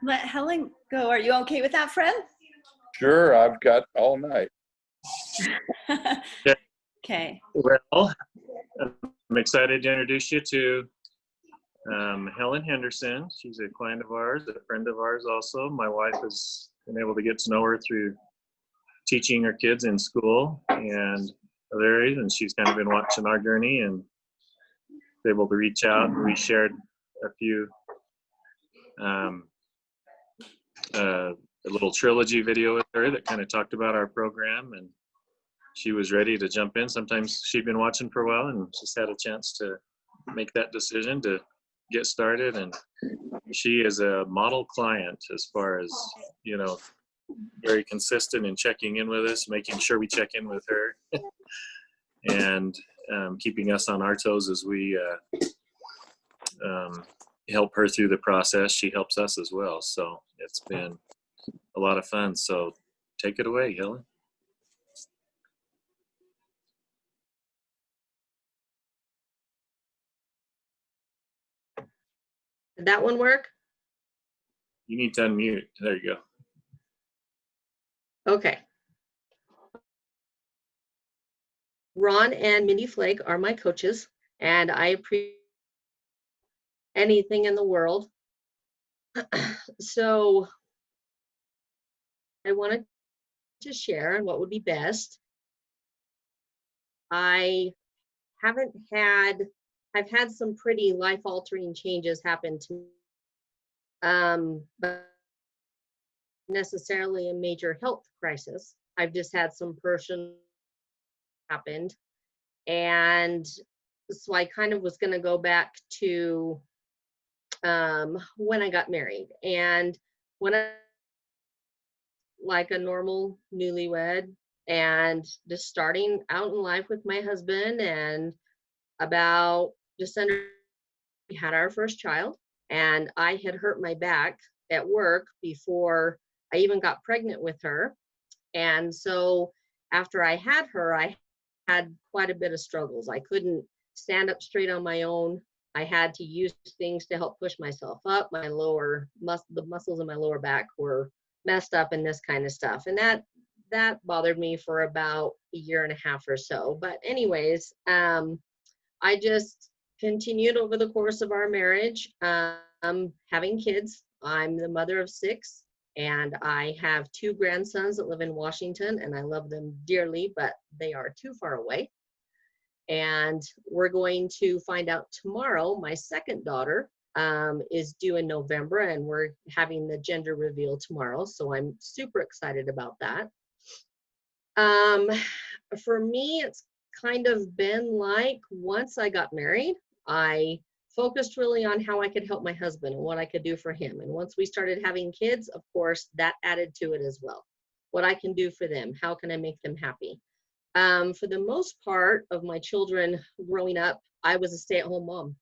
Let Helen go. Are you okay with that, Fred? Sure, I've got all night. Okay. Well, I'm excited to introduce you to Helen Henderson. She's a client of ours, a friend of ours also. My wife has been able to get to know her through teaching her kids in school and other areas, and she's kind of been watching our journey and able to reach out. And we shared a few, a little trilogy video with her that kind of talked about our program, and she was ready to jump in. Sometimes she'd been watching for a while and just had a chance to make that decision to get started. And she is a model client as far as, very consistent in checking in with us, making sure we check in with her and keeping us on our toes as we help her through the process. She helps us as well. So it's been a lot of fun. So take it away, Helen. Did that one work? You need to unmute. There you go. Okay. Ron and Mindy Flake are my coaches, and I appreciate anything in the world. So I wanted to share what would be best. I've had some pretty life-altering changes happen to me, but necessarily a major health crisis. I've just had some personal happened, and so I kind of was going to go back to when I got married, and when I like a normal newlywed and just starting out in life with my husband, and about December we had our first child, and I had hurt my back at work before I even got pregnant with her. And so after I had her, I had quite a bit of struggles. I couldn't stand up straight on my own. I had to use things to help push myself up. The muscles in my lower back were messed up and this kind of stuff. And that bothered me for about a year and a half or so. But anyways, I just continued over the course of our marriage, having kids. I'm the mother of 6, and I have 2 grandsons that live in Washington, and I love them dearly, but they are too far away. And we're going to find out tomorrow. My second daughter is due in November, and we're having the gender reveal tomorrow. So I'm super excited about that. For me, it's kind of been like, once I got married, I focused really on how I could help my husband and what I could do for him. And once we started having kids, of course, that added to it as well. What I can do for them, how can I make them happy? For the most part of my children growing up, I was a stay-at-home mom.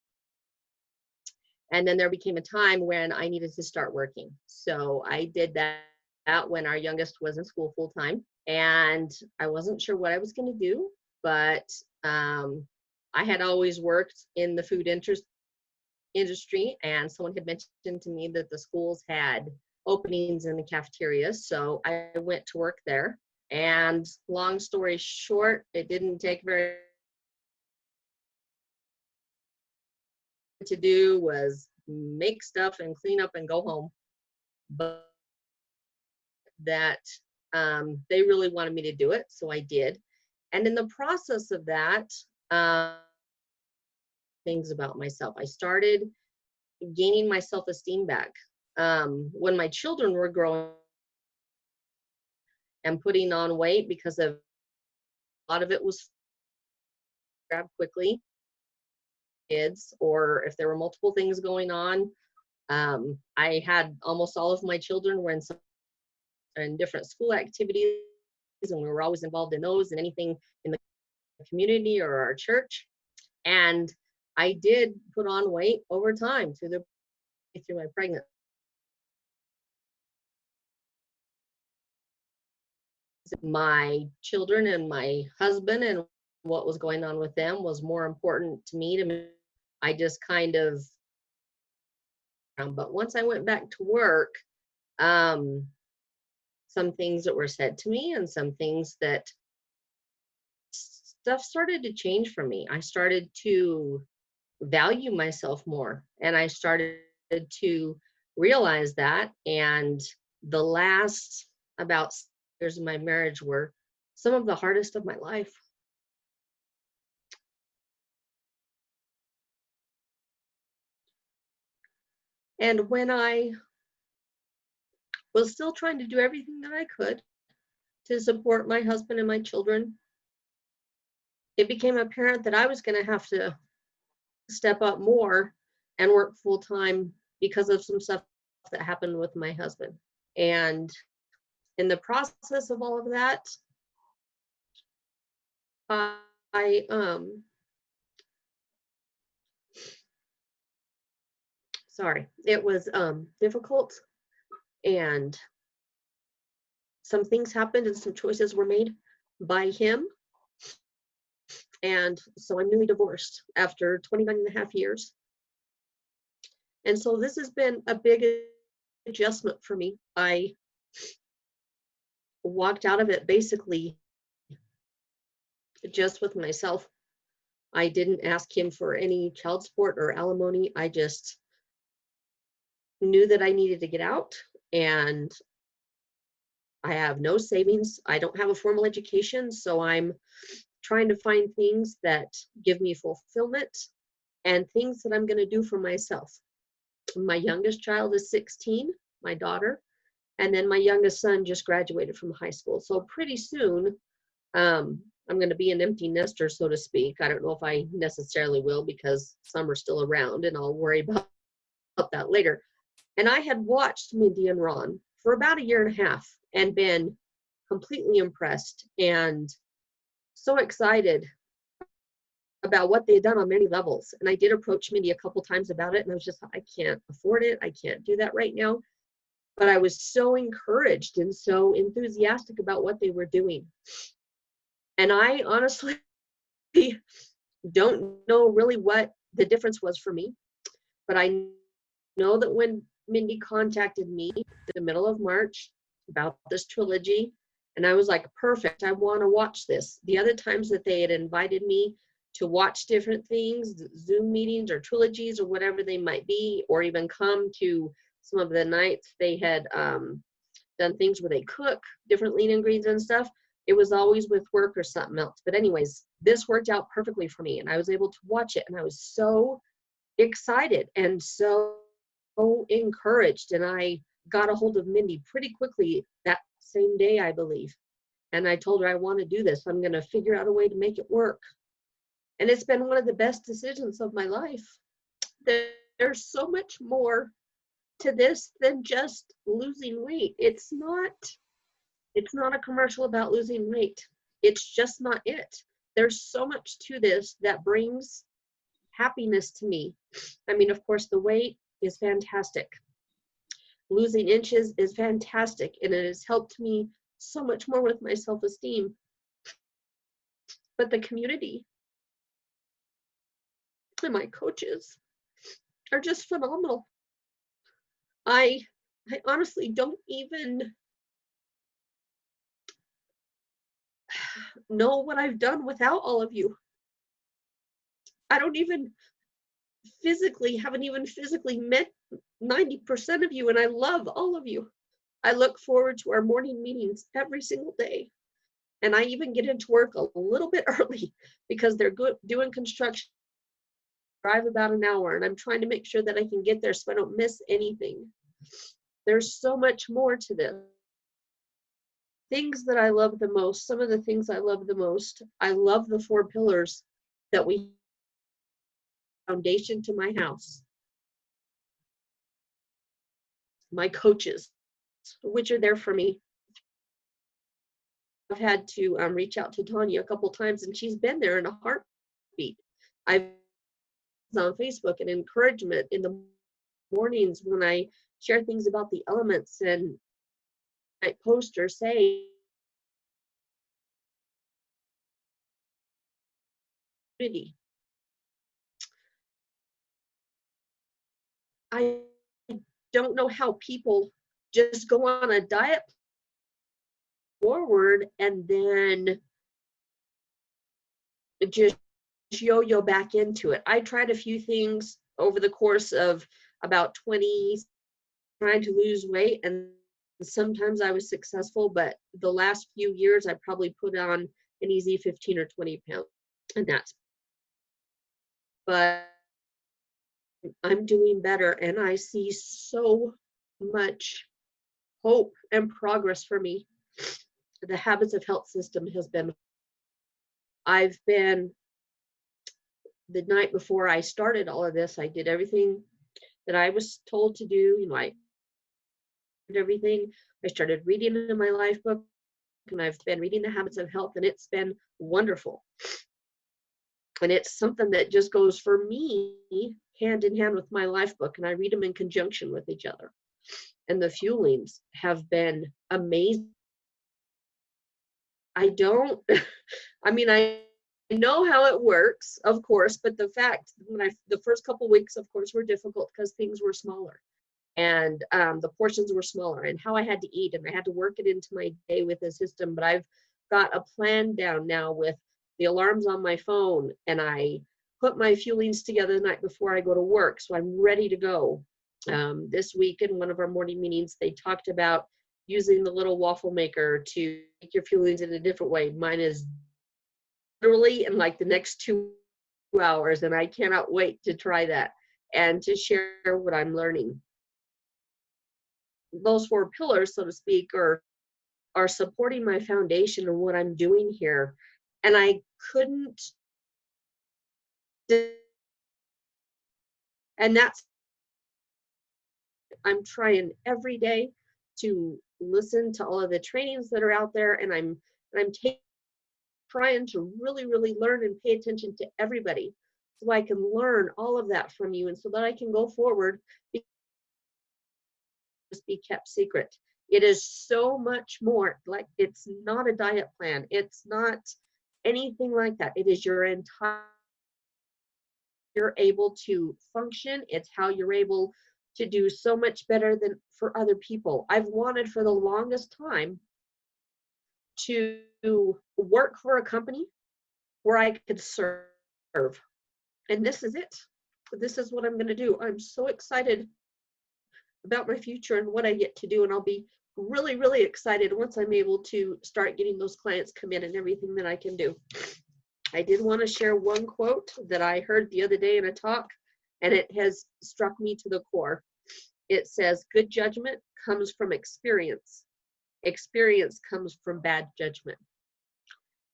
And then there became a time when I needed to start working. So I did that when our youngest was in school full-time. And I wasn't sure what I was going to do, but I had always worked in the food industry, and someone had mentioned to me that the schools had openings in the cafeteria. So I went to work there. And long story short, it didn't take very to do was make stuff and clean up and go home. But that they really wanted me to do it, so I did. And in the process of that, things about myself, I started gaining my self-esteem back. When my children were growing and putting on weight, because of a lot of it was grabbed quickly, kids, or if there were multiple things going on. I had almost all of my children were in different school activities, and we were always involved in those and anything in the community or our church. And I did put on weight over time through my pregnancy. My children and my husband and what was going on with them was more important to me. I just kind of But once I went back to work, some things that were said to me and some things that stuff started to change for me. I started to value myself more, and I started to realize that. And the last about 6 years of my marriage were some of the hardest of my life. And when I was still trying to do everything that I could to support my husband and my children, it became apparent that I was going to have to step up more and work full time because of some stuff that happened with my husband. And in the process of all of that, I sorry, it was difficult, and some things happened and some choices were made by him. And so I'm newly divorced after 29 and a half years. And so this has been a big adjustment for me. I walked out of it basically just with myself. I didn't ask him for any child support or alimony. I just knew that I needed to get out, and I have no savings. I don't have a formal education, so I'm trying to find things that give me fulfillment and things that I'm going to do for myself. My youngest child is 16, my daughter, and then my youngest son just graduated from high school. So pretty soon, I'm going to be an empty nester, so to speak. I don't know if I necessarily will, because some are still around, and I'll worry about that later. And I had watched Mindy and Ron for about 1.5 years and been completely impressed and so excited about what they had done on many levels. And I did approach Mindy a couple times about it, and I was just, I can't afford it. I can't do that right now. But I was so encouraged and so enthusiastic about what they were doing. And I honestly don't know really what the difference was for me, but I know that when Mindy contacted me in the middle of March about this trilogy, and I was like, perfect, I want to watch this. The other times that they had invited me to watch different things, Zoom meetings or trilogies or whatever they might be, or even come to some of the nights they had done things where they cook different lean ingredients and stuff, it was always with work or something else. But anyways, this worked out perfectly for me, and I was able to watch it, and I was so excited and so encouraged. And I got a hold of Mindy pretty quickly that same day, I believe. And I told her, I want to do this. I'm going to figure out a way to make it work. And it's been one of the best decisions of my life. There's so much more to this than just losing weight. It's not a commercial about losing weight. It's just not it. There's so much to this that brings happiness to me. I mean, of course, the weight is fantastic. Losing inches is fantastic, and it has helped me so much more with my self-esteem. But the community and my coaches are just phenomenal. I honestly don't even know what I've done without all of you. I don't even haven't even physically met 90% of you, and I love all of you. I look forward to our morning meetings every single day. And I even get into work a little bit early because they're doing construction. Drive about an hour, and I'm trying to make sure that I can get there so I don't miss anything. There's so much more to this. Things that I love the most, some of the things I love the most, I love the 4 pillars that we foundation to my house. My coaches, which are there for me. I've had to reach out to Tanya a couple times, and she's been there in a heartbeat. I've on Facebook and encouragement in the mornings when I share things about the elements, and I post or say, I don't know how people just go on a diet forward and then just yo-yo back into it. I tried a few things over the course of about 20, trying to lose weight, and sometimes I was successful, but the last few years I probably put on an easy 15 or 20 pounds, and but I'm doing better, and I see so much hope and progress for me. The Habits of Health system has been, I've been, the night before I started all of this, I did everything that I was told to do. I did everything. I started reading in my life book, and I've been reading The Habits of Health, and it's been wonderful. And it's something that just goes for me hand in hand with my life book, and I read them in conjunction with each other. And the fuelings have been amazing. I know how it works, of course, but the first couple weeks, of course, were difficult because things were smaller, and the portions were smaller, and how I had to eat, and I had to work it into my day with the system. But I've got a plan down now with the alarms on my phone, and I put my fuelings together the night before I go to work, so I'm ready to go. This week in one of our morning meetings, they talked about using the little waffle maker to make your fuelings in a different way. Mine is literally in like the next 2 hours, and I cannot wait to try that and to share what I'm learning. Those 4 pillars, so to speak, are supporting my foundation and what I'm doing here. And I couldn't, and I'm trying every day to listen to all of the trainings that are out there, and I'm trying to really, really learn and pay attention to everybody, so I can learn all of that from you, and so that I can go forward, just be kept secret. It is so much more. Like, it's not a diet plan. It's not anything like that. It is your entire, you're able to function. It's how you're able to do so much better than for other people. I've wanted for the longest time to work for a company where I could serve. And this is it. This is what I'm going to do. I'm so excited about my future and what I get to do. And I'll be really, really excited once I'm able to start getting those clients come in and everything that I can do. I did want to share one quote that I heard the other day in a talk, and it has struck me to the core. It says, good judgment comes from experience. Experience comes from bad judgment.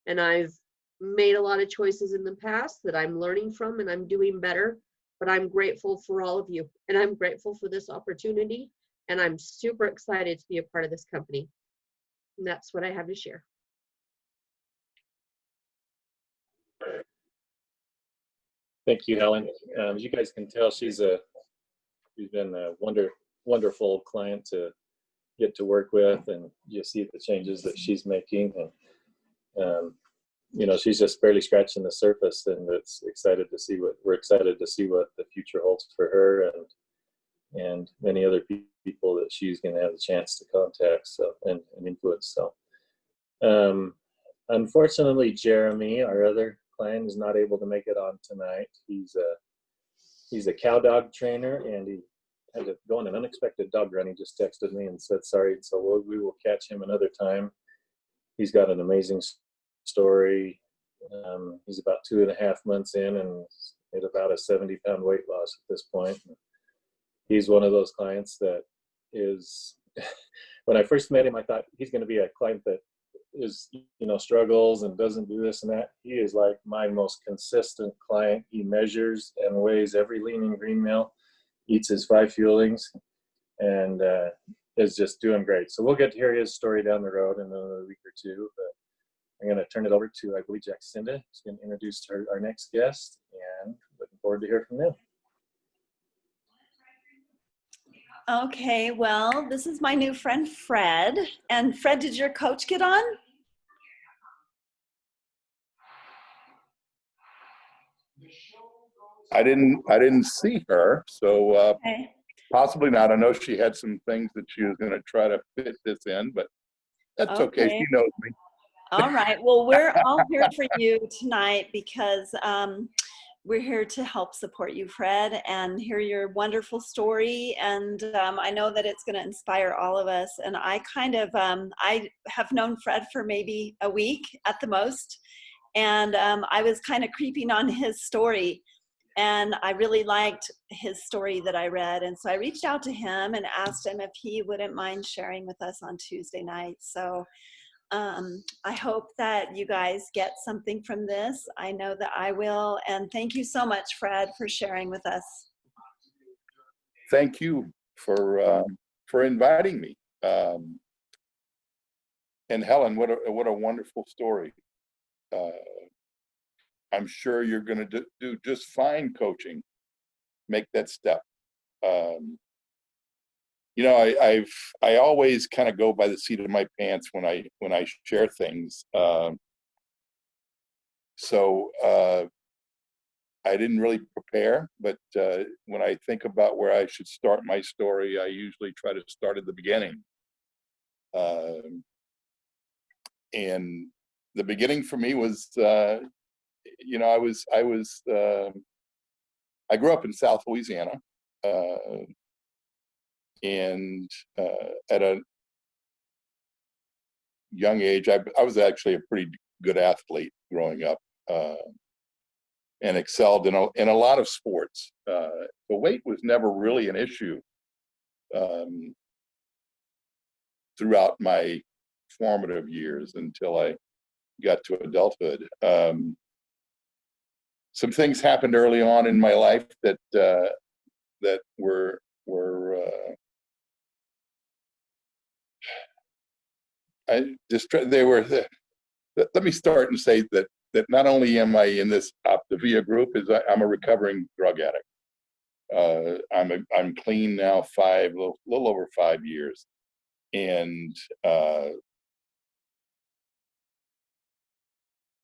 And I've made a lot of choices in the past that I'm learning from, and I'm doing better, but I'm grateful for all of you, and I'm grateful for this opportunity, and I'm super excited to be a part of this company. And that's what I have to share. Thank you, Helen. As you guys can tell, she's been a wonderful client to get to work with, and you see the changes that she's making. And she's just barely scratching the surface, and we're excited to see what the future holds for her and many other people that she's going to have the chance to contact and influence. So unfortunately, Jeremy, our other client, is not able to make it on tonight. He's a cow dog trainer, and he had to go on an unexpected dog run. He just texted me and said sorry, so we will catch him another time. He's got an amazing story. He's about 2.5 months in and at about a 70-pound weight loss at this point. He's one of those clients that is, when I first met him, I thought he's going to be a client that is, struggles and doesn't do this and that. He is like my most consistent client. He measures and weighs every lean and green meal, eats his 5 fuelings, and is just doing great. So we'll get to hear his story down the road in another week or two. But I'm going to turn it over to, I believe, Jacinda, who's going to introduce our next guest, and looking forward to hear from them. Okay, well, this is my new friend, Fred. And Fred, did your coach get on? I didn't see her, so Okay. Possibly not. I know she had some things that she was going to try to fit this in, but that's okay. Okay. She knows me. All right. Well, we're all here for you tonight because we're here to help support you, Fred, and hear your wonderful story. And I know that it's going to inspire all of us. And I I have known Fred for maybe a week at the most. And I was kind of creeping on his story. And I really liked his story that I read. And so I reached out to him and asked him if he wouldn't mind sharing with us on Tuesday night. So I hope that you guys get something from this. I know that I will. And thank you so much, Fred, for sharing with us. Thank you for inviting me. And Helen, what a wonderful story. I'm sure you're going to do just fine coaching. Make that step. You know, I always kind of go by the seat of my pants when I share things. So I didn't really prepare, but when I think about where I should start my story, I usually try to start at the beginning. And the beginning for me was, you know, I grew up in South Louisiana, and at a young age, I was actually a pretty good athlete growing up, and excelled in a lot of sports. The weight was never really an issue throughout my formative years until I got to adulthood. Some things happened early on in my life that were they were. Let me start and say that not only am I in this Optavia group, I'm a recovering drug addict. I'm clean now, little over 5 years, and the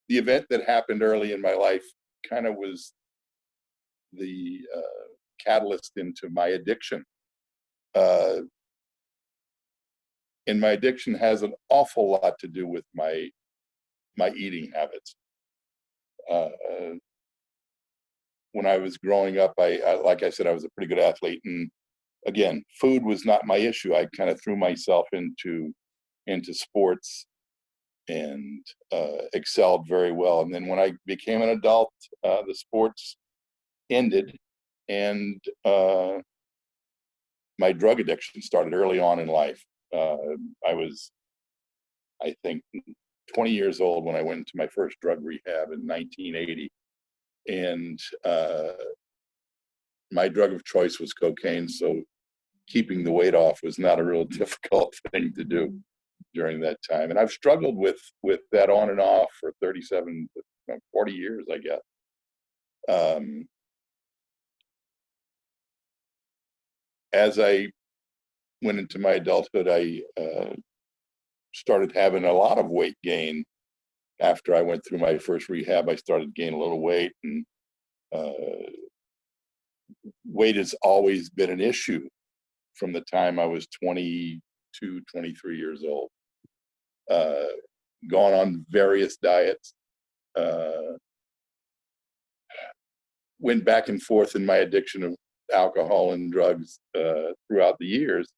event that happened early in my life kind of was the catalyst into my addiction. And my addiction has an awful lot to do with my eating habits. When I was growing up, like I said, I was a pretty good athlete, and again, food was not my issue. I kind of threw myself into sports and excelled very well. And then when I became an adult, the sports ended, and my drug addiction started early on in life. I was, I think, 20 years old when I went into my first drug rehab in 1980. And my drug of choice was cocaine, so keeping the weight off was not a real difficult thing to do during that time. And I've struggled with that on and off for 40 years, I guess. As I went into my adulthood, I started having a lot of weight gain. After I went through my first rehab, I started gaining a little weight, and weight has always been an issue from the time I was 22, 23 years old. Gone on various diets, went back and forth in my addiction of alcohol and drugs throughout the years.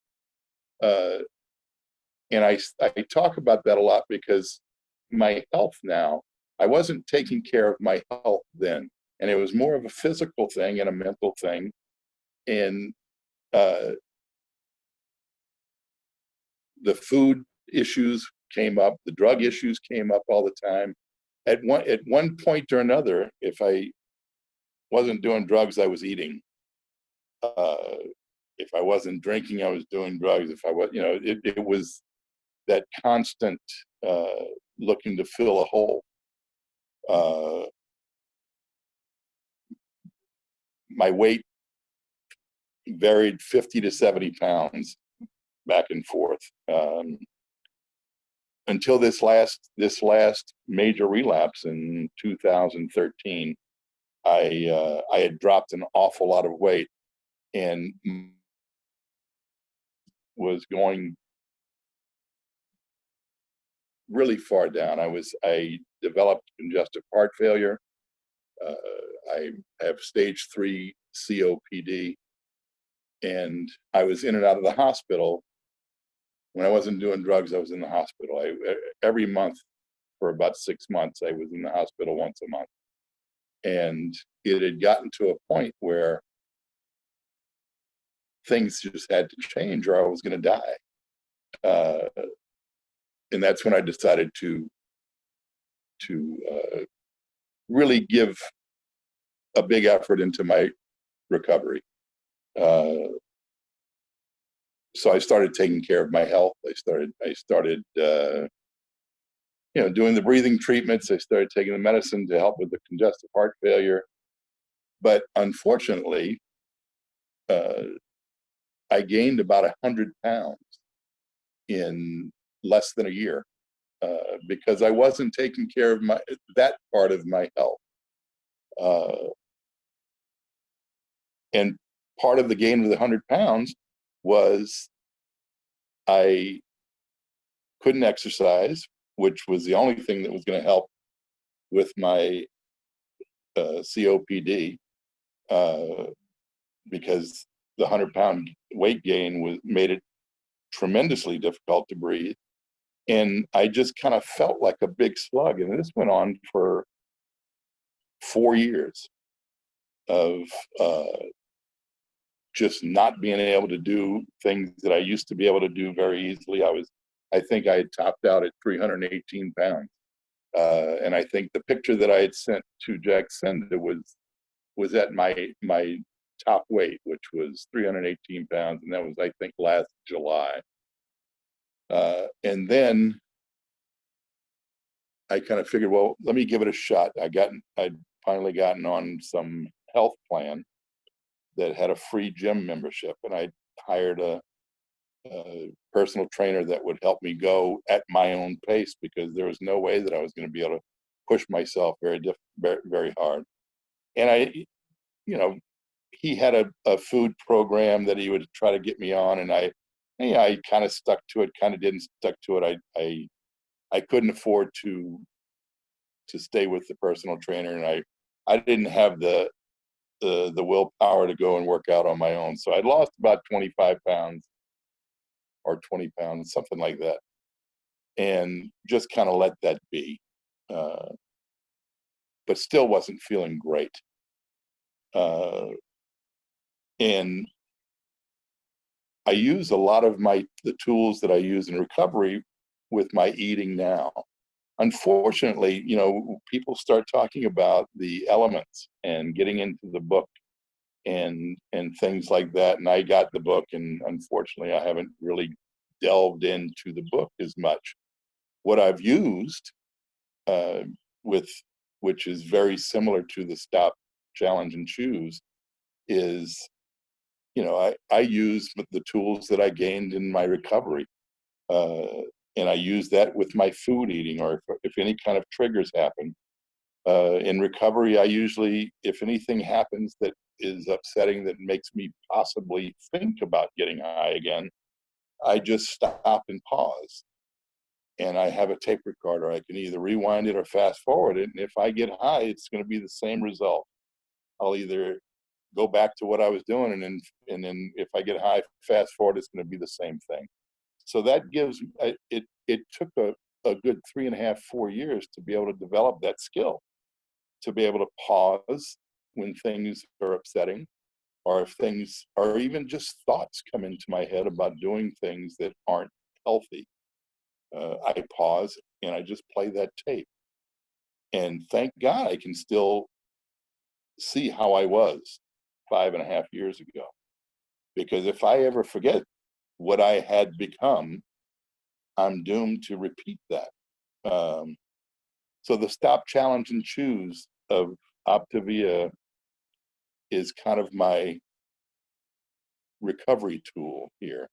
And I talk about that a lot because my health now, I wasn't taking care of my health then. And it was more of a physical thing and a mental thing. And the food issues came up, the drug issues came up all the time. At one point or another, if I wasn't doing drugs, I was eating. If I wasn't drinking, I was doing drugs. If I was, you know, it was that constant looking to fill a hole. My weight varied 50 to 70 pounds back and forth until this last major relapse in 2013. I had dropped an awful lot of weight, and was going really far down. I developed congestive heart failure. I have stage 3 COPD, and I was in and out of the hospital. When I wasn't doing drugs, I was in the hospital. Every month for about 6 months, I was in the hospital once a month. And it had gotten to a point where things just had to change or I was going to die. And that's when I decided to really give a big effort into my recovery. So I started taking care of my health. I started doing the breathing treatments. I started taking the medicine to help with the congestive heart failure. But unfortunately, I gained about 100 pounds in less than a year because I wasn't taking care of that part of my health. And part of the gain of the 100 pounds was I couldn't exercise, which was the only thing that was going to help with my COPD, because the 100-pound weight gain made it tremendously difficult to breathe. And I just kind of felt like a big slug. And this went on for 4 years of just not being able to do things that I used to be able to do very easily. I think I had topped out at 318 pounds. And I think the picture that I had sent to Jacinda was at my top weight, which was 318 pounds. And that was, I think, last July. And then I kind of figured, well, let me give it a shot. I'd finally gotten on some health plan that had a free gym membership, and I hired a personal trainer that would help me go at my own pace, because there was no way that I was going to be able to push myself very hard. And he had a food program that he would try to get me on, and I kind of stuck to it, kind of didn't stuck to it. I couldn't afford to stay with the personal trainer, and I didn't have the willpower to go and work out on my own. So I lost about 25 pounds or 20 pounds, something like that, and just kind of let that be. But still wasn't feeling great. And I use a lot of the tools that I use in recovery with my eating now. Unfortunately, people start talking about the elements and getting into the book and things like that. And I got the book, and unfortunately, I haven't really delved into the book as much. What I've used, which is very similar to the Stop, Challenge, and Choose, is I use the tools that I gained in my recovery. And I use that with my food eating, or if any kind of triggers happen. In recovery, I usually, if anything happens that is upsetting, that makes me possibly think about getting high again, I just stop and pause. And I have a tape recorder. I can either rewind it or fast forward it. And if I get high, it's going to be the same result. I'll either go back to what I was doing, and then if I get high, fast forward, it's going to be the same thing. So that gives it took a good 3.5, 4 years to be able to develop that skill, to be able to pause when things are upsetting, or if things, or even just thoughts come into my head about doing things that aren't healthy. I pause and I just play that tape. And thank God I can still see how I was 5.5 years ago. Because if I ever forget what I had become, I'm doomed to repeat that. So the Stop, Challenge, and Choose of Optavia is kind of my recovery tool here.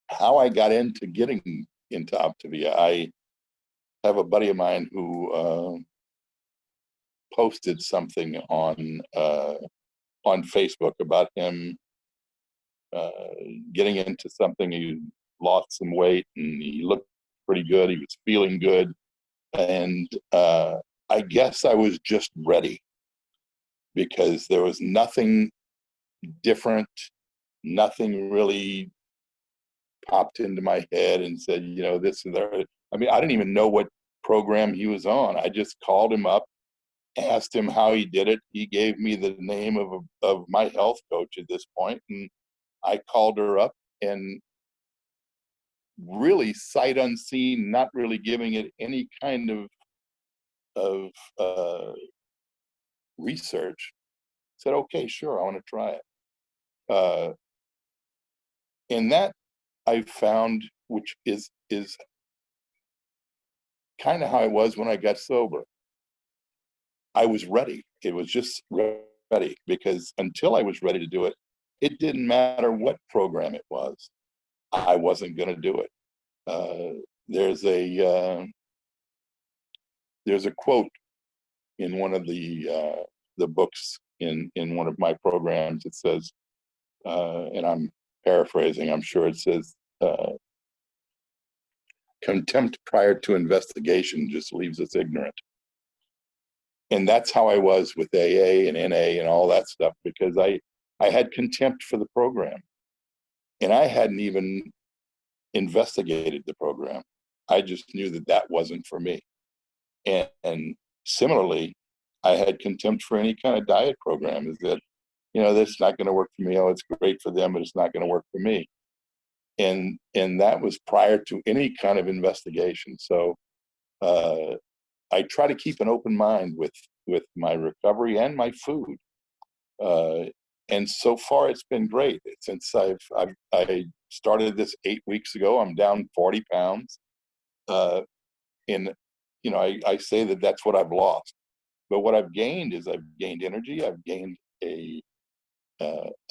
How I got into getting into Optavia, I have a buddy of mine who posted something on Facebook about him getting into something. He lost some weight and he looked pretty good. He was feeling good. And I guess I was just ready because there was nothing different, nothing really popped into my head and said, you know, this and that. I mean, I didn't even know what program he was on. I just called him up, asked him how he did it. He gave me the name of my health coach at this point, and I called her up and really sight unseen, not really giving it any kind of research, said, okay, sure, I want to try it. And that I found, which is kind of how I was when I got sober. I was ready. It was just ready, because until I was ready to do it, it didn't matter what program it was. I wasn't going to do it. There's a quote in one of the books in one of my programs. It says, and I'm paraphrasing, I'm sure it says, contempt prior to investigation just leaves us ignorant. And that's how I was with AA and NA and all that stuff, because I had contempt for the program, and I hadn't even investigated the program. I just knew that that wasn't for me. And similarly, I had contempt for any kind of diet program. Is that, you know, that's not going to work for me. Oh, it's great for them, but it's not going to work for me. And that was prior to any kind of investigation. So I try to keep an open mind with my recovery and my food. And so far, it's been great. Since I started this 8 weeks ago, I'm down 40 pounds. And, you know, I say that that's what I've lost. But what I've gained is I've gained energy. I've gained a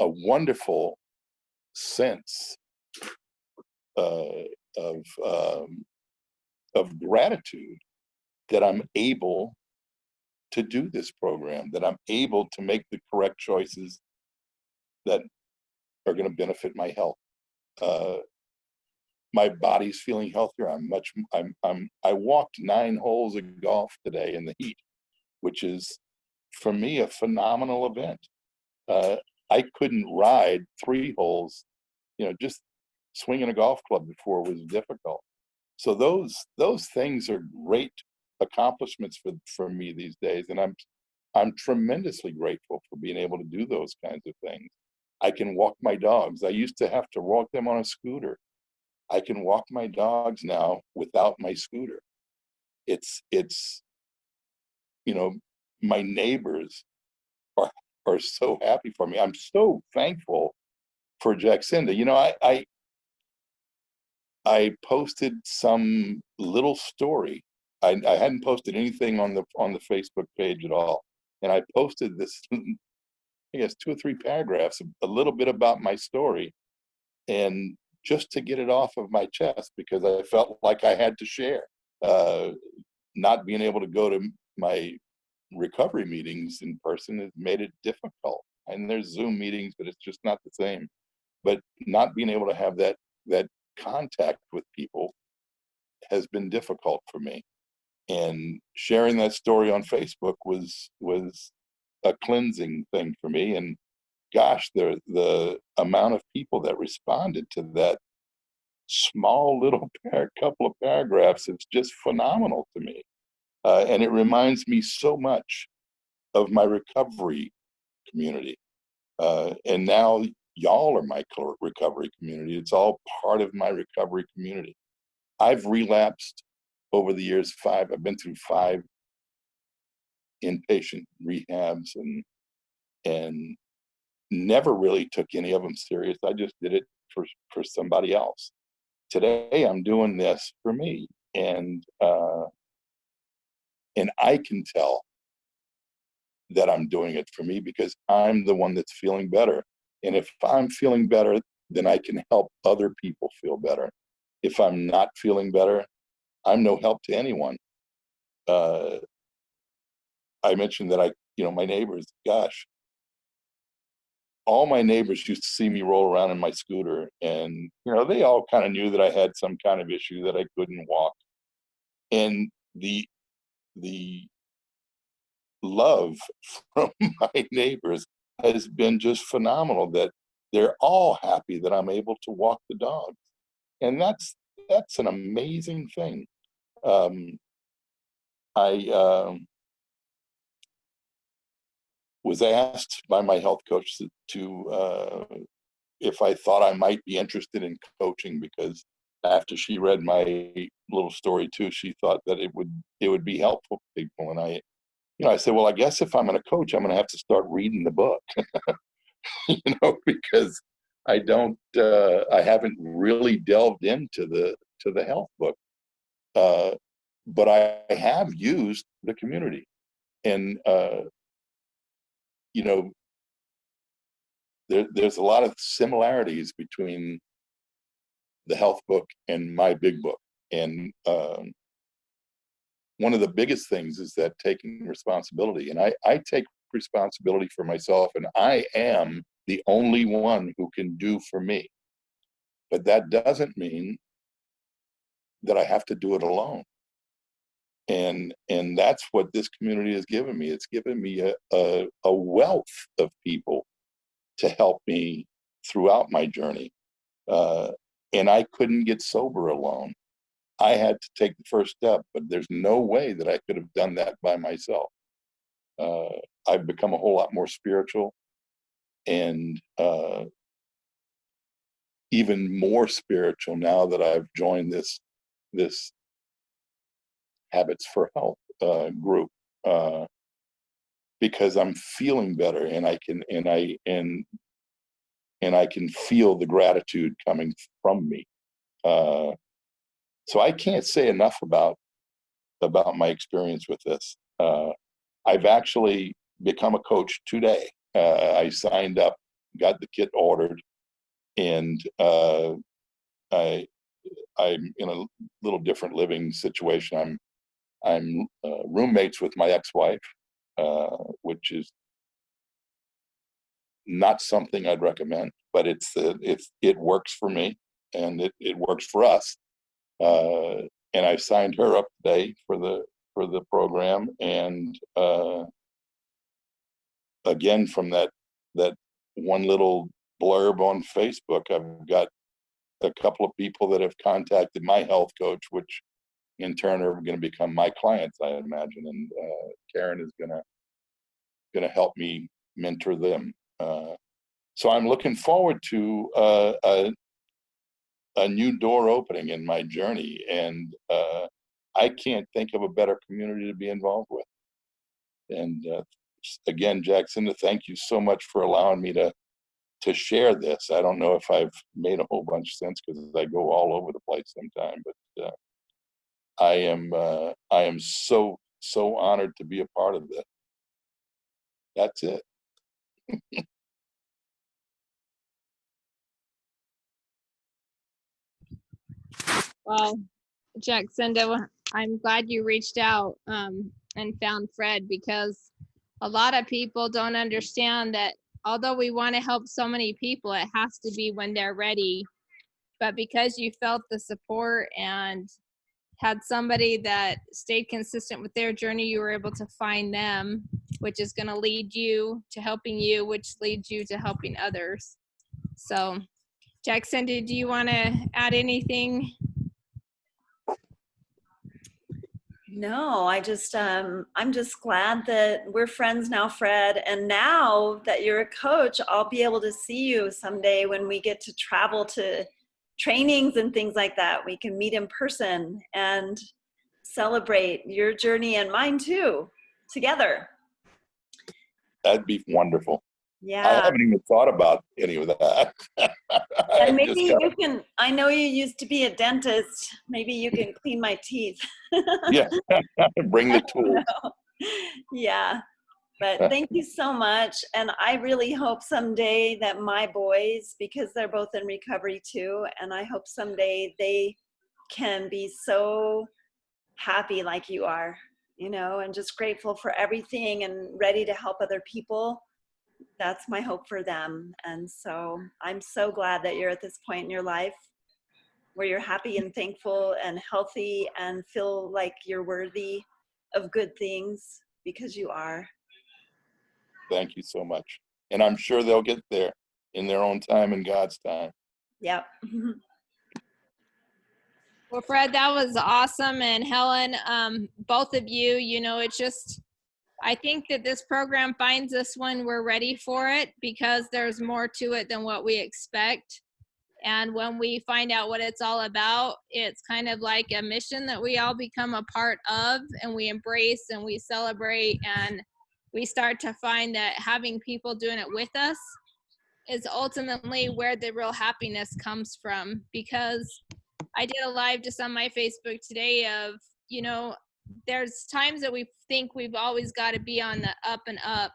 wonderful sense uh, of gratitude that I'm able to do this program, that I'm able to make the correct choices that are going to benefit my health. My body's feeling healthier. I walked 9 holes of golf today in the heat, which is for me a phenomenal event. I couldn't ride 3 holes, you know, just swinging a golf club before was difficult. So those things are great accomplishments for me these days, and I'm tremendously grateful for being able to do those kinds of things. I can walk my dogs. I used to have to walk them on a scooter. I can walk my dogs now without my scooter. It's you know, my neighbors are so happy for me. I'm so thankful for Jacinda. You know, I posted some little story. I hadn't posted anything on the Facebook page at all, and I posted this, I guess 2 or 3 paragraphs, a little bit about my story, and just to get it off of my chest, because I felt like I had to share. Not being able to go to my recovery meetings in person has made it difficult. And there's Zoom meetings, but it's just not the same. But not being able to have that contact with people has been difficult for me. And sharing that story on Facebook was a cleansing thing for me. And gosh, the amount of people that responded to that small little couple of paragraphs is just phenomenal to me. And it reminds me so much of my recovery community. And now y'all are my recovery community. It's all part of my recovery community. I've relapsed over the years. I've been through 5 inpatient rehabs and never really took any of them serious. I just did it for somebody else. Today I'm doing this for me, and I can tell that I'm doing it for me because I'm the one that's feeling better. And if I'm feeling better, then I can help other people feel better. If I'm not feeling better, I'm no help to anyone. I mentioned that my neighbors, gosh, all my neighbors used to see me roll around in my scooter, and they all kind of knew that I had some kind of issue that I couldn't walk. And the love from my neighbors has been just phenomenal, that they're all happy that I'm able to walk the dogs. And that's an amazing thing. I was asked by my health coach to if I thought I might be interested in coaching, because after she read my little story too, she thought that it would be helpful for people. And I said, well, I guess if I'm going to coach, I'm going to have to start reading the book, because I haven't really delved into the health book, but I have used the community, and there's a lot of similarities between the health book and my big book. And one of the biggest things is that taking responsibility. And I take responsibility for myself, and I am the only one who can do for me. But that doesn't mean that I have to do it alone. And that's what this community has given me. It's given me a wealth of people to help me throughout my journey. And I couldn't get sober alone. I had to take the first step, but there's no way that I could have done that by myself. I've become a whole lot more spiritual, and even more spiritual now that I've joined this Habits for Health group, because I'm feeling better, and I can feel the gratitude coming from me. So I can't say enough about my experience with this. I've actually become a coach today. I signed up, got the kit ordered, and I'm in a little different living situation. I'm roommates with my ex-wife, which is not something I'd recommend, but it works for me, and it works for us. And I signed her up today for the program, and again, from that one little blurb on Facebook, I've got a couple of people that have contacted my health coach, which in turn are going to become my clients, I imagine. And Karen is going to help me mentor them. So I'm looking forward to a new door opening in my journey, and I can't think of a better community to be involved with. And again, Jackson, thank you so much for allowing me to share this. I don't know if I've made a whole bunch of sense, because I go all over the place sometimes, but I am so honored to be a part of this. That's it. Well, Jacinda, I'm glad you reached out and found Fred, because a lot of people don't understand that although we want to help so many people, it has to be when they're ready. But because you felt the support and had somebody that stayed consistent with their journey, you were able to find them, which is going to lead you to helping you, which leads you to helping others. So, Jacinda, do you want to add anything? No, I'm just glad that we're friends now, Fred. And now that you're a coach, I'll be able to see you someday when we get to travel to trainings and things like that. We can meet in person and celebrate your journey and mine too, together. That'd be wonderful. Yeah. I haven't even thought about any of that. And maybe you can, I know you used to be a dentist, maybe you can clean my teeth. Yeah, bring the tools. Yeah, but thank you so much. And I really hope someday that my boys, because they're both in recovery too, and I hope someday they can be so happy like you are, and just grateful for everything and ready to help other people. that's my hope for them. And so I'm so glad that you're at this point in your life where you're happy and thankful and healthy and feel like you're worthy of good things, because you are. Thank you so much. And I'm sure they'll get there in their own time and God's time. Yep. Well, Fred, that was awesome. And Helen, both of you, it's just, I think that this program finds us when we're ready for it, because there's more to it than what we expect. And when we find out what it's all about, it's kind of like a mission that we all become a part of, and we embrace and we celebrate, and we start to find that having people doing it with us is ultimately where the real happiness comes from. Because I did a live just on my Facebook today of, there's times that we think we've always got to be on the up and up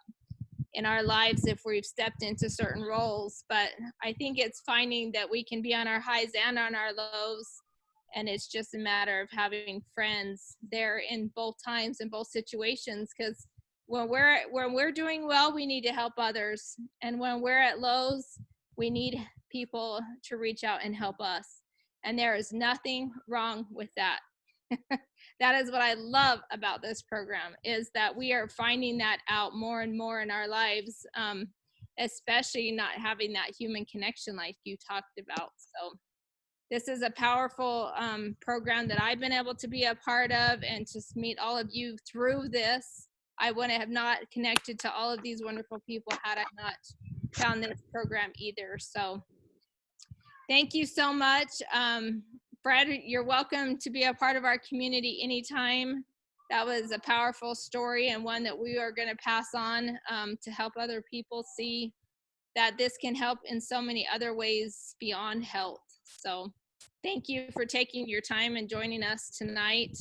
in our lives if we've stepped into certain roles. But I think it's finding that we can be on our highs and on our lows. And it's just a matter of having friends there in both times, in both situations. Because when we're doing well, we need to help others. And when we're at lows, we need people to reach out and help us. And there is nothing wrong with that. That is what I love about this program, is that we are finding that out more and more in our lives, especially not having that human connection like you talked about. So this is a powerful program that I've been able to be a part of, and to meet all of you through this. I wouldn't have not connected to all of these wonderful people had I not found this program either. So thank you so much. Fred, you're welcome to be a part of our community anytime. That was a powerful story, and one that we are going to pass on to help other people see that this can help in so many other ways beyond health. So thank you for taking your time and joining us tonight.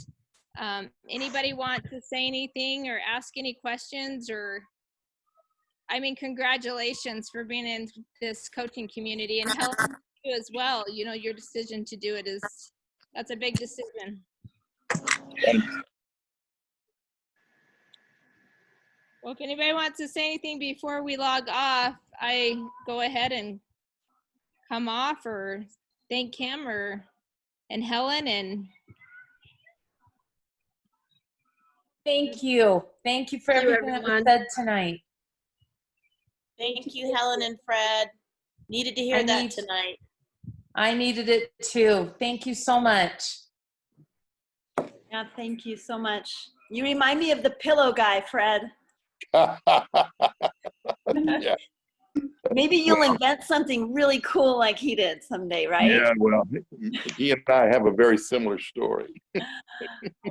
Anybody want to say anything or ask any questions? Or, I mean, congratulations for being in this coaching community, and Helen, you as well. Your decision to do it that's a big decision. Well, if anybody wants to say anything before we log off, I go ahead and come off, or thank Kim and Helen. And thank you for Thank you, everything that was everyone. said tonight. Thank you, Helen and Fred. Needed to hear that tonight. I needed it too. Thank you so much. Yeah, thank you so much. You remind me of the pillow guy, Fred. Yeah. Maybe you'll invent something really cool like he did someday, right? Yeah, well, he and I have a very similar story.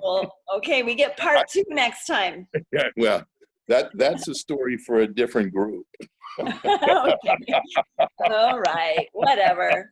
Well, okay, we get part 2 next time. Yeah, well, that's a story for a different group. Okay. All right, whatever.